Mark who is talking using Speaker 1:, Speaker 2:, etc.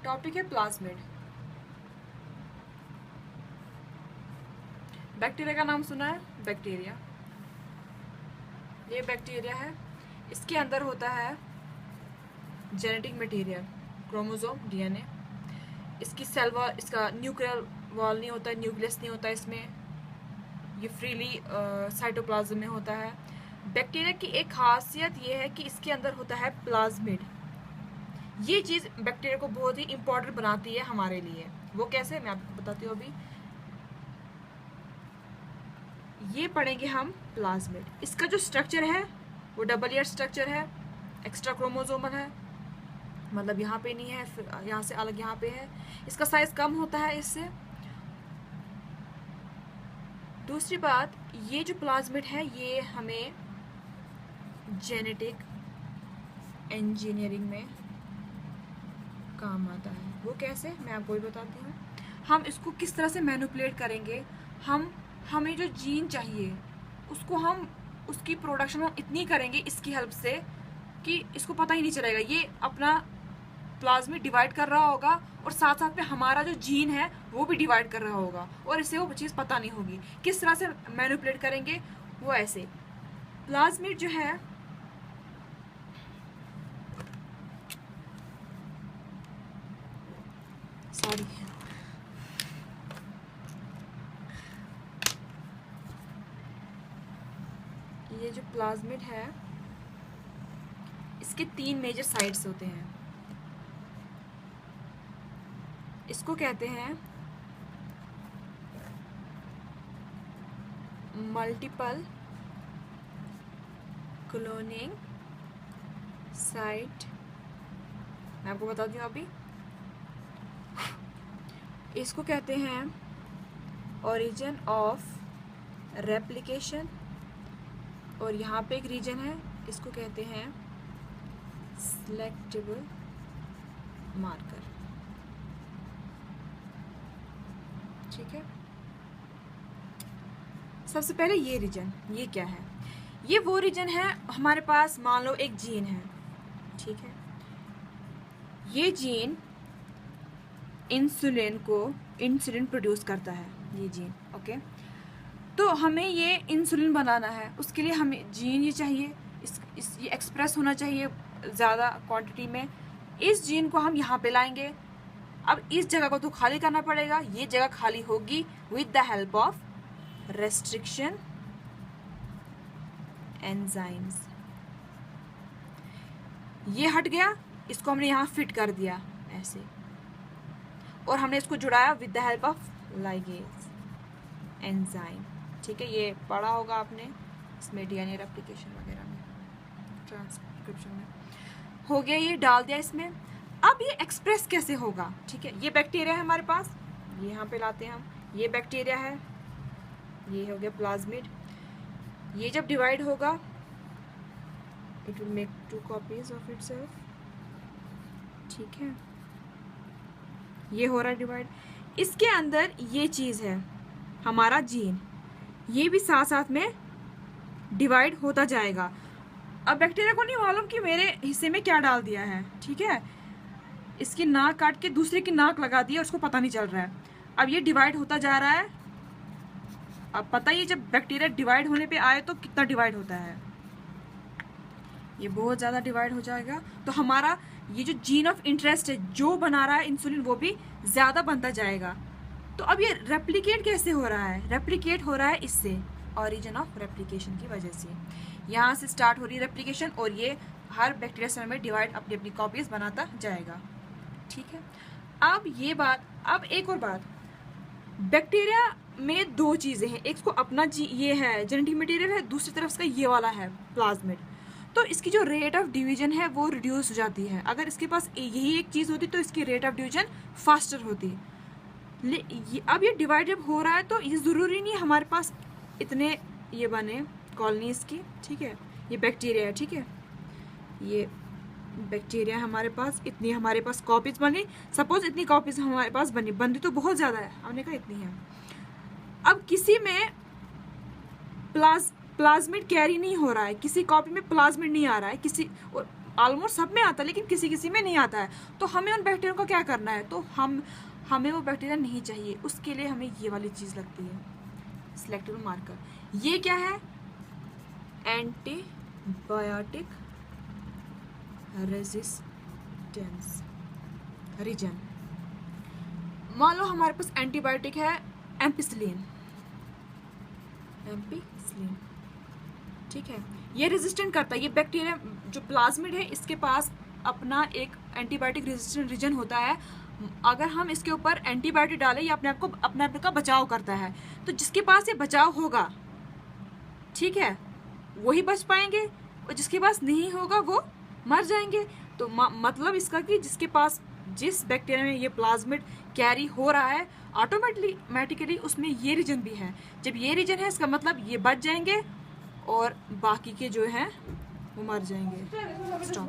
Speaker 1: Topic है plasmid. Bacteria का नाम सुना है? बैक्टीरिया, ये बैक्टीरिया है। इसके अंदर होता है जेनेटिक मटेरियल, क्रोमोसोम, डीएनए। इसकी सेल वॉल, इसका न्यूक्लियर वॉल नहीं होता, न्यूक्लियस नहीं होता इसमें, ये फ्रीली साइटोप्लाज्म में होता है। बैक्टीरिया की एक खासियत ये है कि इसके अंदर होता है प्लाज्मिड। ये चीज़ बैक्टीरिया को बहुत ही इंपॉर्टेंट बनाती है हमारे लिए। वो कैसे, मैं आपको बताती हूँ अभी। ये पढ़ेंगे हम प्लाज्मिड। इसका जो स्ट्रक्चर है वो डबल लेयर स्ट्रक्चर है, एक्स्ट्रा क्रोमोसोमल है, मतलब यहाँ पे नहीं है, फिर यहाँ से अलग यहाँ पे है। इसका साइज कम होता है इससे। दूसरी बात, ये जो प्लाज्मिड है ये हमें जेनेटिक इंजीनियरिंग में काम आता है। वो कैसे, मैं आपको भी बताती हूँ। हम इसको किस तरह से मैनिपुलेट करेंगे। हमें जो जीन चाहिए उसको हम उसकी प्रोडक्शन हम इतनी करेंगे इसकी हेल्प से कि इसको पता ही नहीं चलेगा। ये अपना प्लाज्मिड डिवाइड कर रहा होगा और साथ साथ में हमारा जो जीन है वो भी डिवाइड कर रहा होगा और इससे वो चीज़ पता नहीं होगी। किस तरह से मैनिपुलेट करेंगे वो ऐसे। प्लाज्मिड जो है सॉरी ये जो प्लाज्मिड है इसके 3 मेजर साइड्स होते हैं। इसको कहते हैं मल्टीपल क्लोनिंग साइट। मैं आपको बताती हूँ अभी। इसको कहते हैं ओरिजिन ऑफ रेप्लिकेशन, और यहाँ पे एक रीजन है, इसको कहते हैं सिलेक्टेबल मार्कर। ठीक है, सबसे पहले ये रीजन, ये क्या है? ये वो रीजन है, हमारे पास मान लो एक जीन है, ठीक है। ये जीन इंसुलिन प्रोड्यूस करता है, ये जीन, ओके। तो हमें ये इंसुलिन बनाना है, उसके लिए हमें जीन ये चाहिए, ये एक्सप्रेस होना चाहिए ज़्यादा क्वांटिटी में। इस जीन को हम यहाँ पे लाएंगे। अब इस जगह को तो खाली करना पड़ेगा, ये जगह खाली होगी with the help of restriction enzymes. ये हट गया, इसको हमने यहाँ फिट कर दिया ऐसे, और हमने इसको जुड़ाया with the help of ligase enzyme. ठीक है, ये पढ़ा होगा आपने इसमें डीएनए रेप्लिकेशन वगैरह में, ट्रांसक्रिप्शन में। हो गया, ये डाल दिया इसमें। अब ये एक्सप्रेस कैसे होगा? ठीक है, ये बैक्टीरिया है हमारे पास, ये यहाँ पे लाते हैं हम। ये बैक्टीरिया है, ये हो गया प्लाज्मिड। ये जब डिवाइड होगा it will make 2 copies of itself. ठीक है, ये हो रहा है डिवाइड। इसके अंदर ये चीज़ है हमारा जीन, ये भी साथ साथ में डिवाइड होता जाएगा। अब बैक्टीरिया को नहीं मालूम कि मेरे हिस्से में क्या डाल दिया है, ठीक है। इसकी नाक काट के दूसरे की नाक लगा दी और उसको पता नहीं चल रहा है। अब ये डिवाइड होता जा रहा है। अब पता ही, जब बैक्टीरिया डिवाइड होने पे आए तो कितना डिवाइड होता है, ये बहुत ज़्यादा डिवाइड हो जाएगा। तो हमारा ये जो जीन ऑफ इंटरेस्ट है जो बना रहा है इंसुलिन, वो भी ज़्यादा बनता जाएगा। तो अब ये रेप्लिकेट कैसे हो रहा है? रेप्लिकेट हो रहा है इससे, ऑरिजिन ऑफ रेप्लिकेशन की वजह से। यहाँ से स्टार्ट हो रही है रेप्लिकेशन, और ये हर बैक्टीरिया सेल में डिवाइड अपनी अपनी कॉपीज बनाता जाएगा। ठीक है, अब ये बात, अब एक और बात, बैक्टीरिया में 2 चीज़ें हैं, एक को अपना ये है जेनेटिक मटेरियल है, दूसरी तरफ इसका ये वाला है प्लाज्मिड। तो इसकी जो रेट ऑफ डिवीजन है वो रिड्यूस हो जाती है। अगर इसके पास यही एक चीज़ होती तो इसकी रेट ऑफ डिवीजन फास्टर होती। अब ये डिवाइड जब हो रहा है तो ये ज़रूरी नहीं हमारे पास इतने ये बने कॉलोनीज की। ठीक है, ये बैक्टीरिया है, ठीक है, ये बैक्टीरिया हमारे पास, इतनी हमारे पास कॉपीज बनी। सपोज इतनी कॉपीज हमारे पास बनी तो बहुत ज़्यादा है, हमने कहा इतनी है। अब किसी में प्लाज्मिड कैरी नहीं हो रहा है, किसी कॉपी में प्लाज्मिड नहीं आ रहा है, किसी ऑलमोस्ट सब में आता है, लेकिन किसी किसी में नहीं आता है। तो हमें उन बैक्टीरिया को क्या करना है, तो हमें वो बैक्टीरिया नहीं चाहिए, उसके लिए हमें ये वाली चीज़ लगती है, सिलेक्टिव मार्कर। ये क्या है, एंटीबायोटिक रेजिस्टेंस रीजन। मान लो हमारे पास एंटीबायोटिक है एम्पिसिलिन, ठीक है, ये रेजिस्टेंट करता है। ये बैक्टीरिया जो प्लाज्मिड है, इसके पास अपना एक एंटीबायोटिक रेजिस्टेंट रीजन होता है। अगर हम इसके ऊपर एंटीबायोटिक डालें, ये अपने आप का बचाव करता है। तो जिसके पास ये बचाव होगा, ठीक है, वही बच पाएंगे, और जिसके पास नहीं होगा वो मर जाएंगे। तो मतलब इसका कि जिसके पास, जिस बैक्टीरिया में ये प्लाज्मिड कैरी हो रहा है, ऑटोमेटिकली उसमें ये रीजन भी है। जब ये रीजन है, इसका मतलब ये बच जाएंगे और बाकी के जो हैं वो मर जाएंगे। स्टॉप।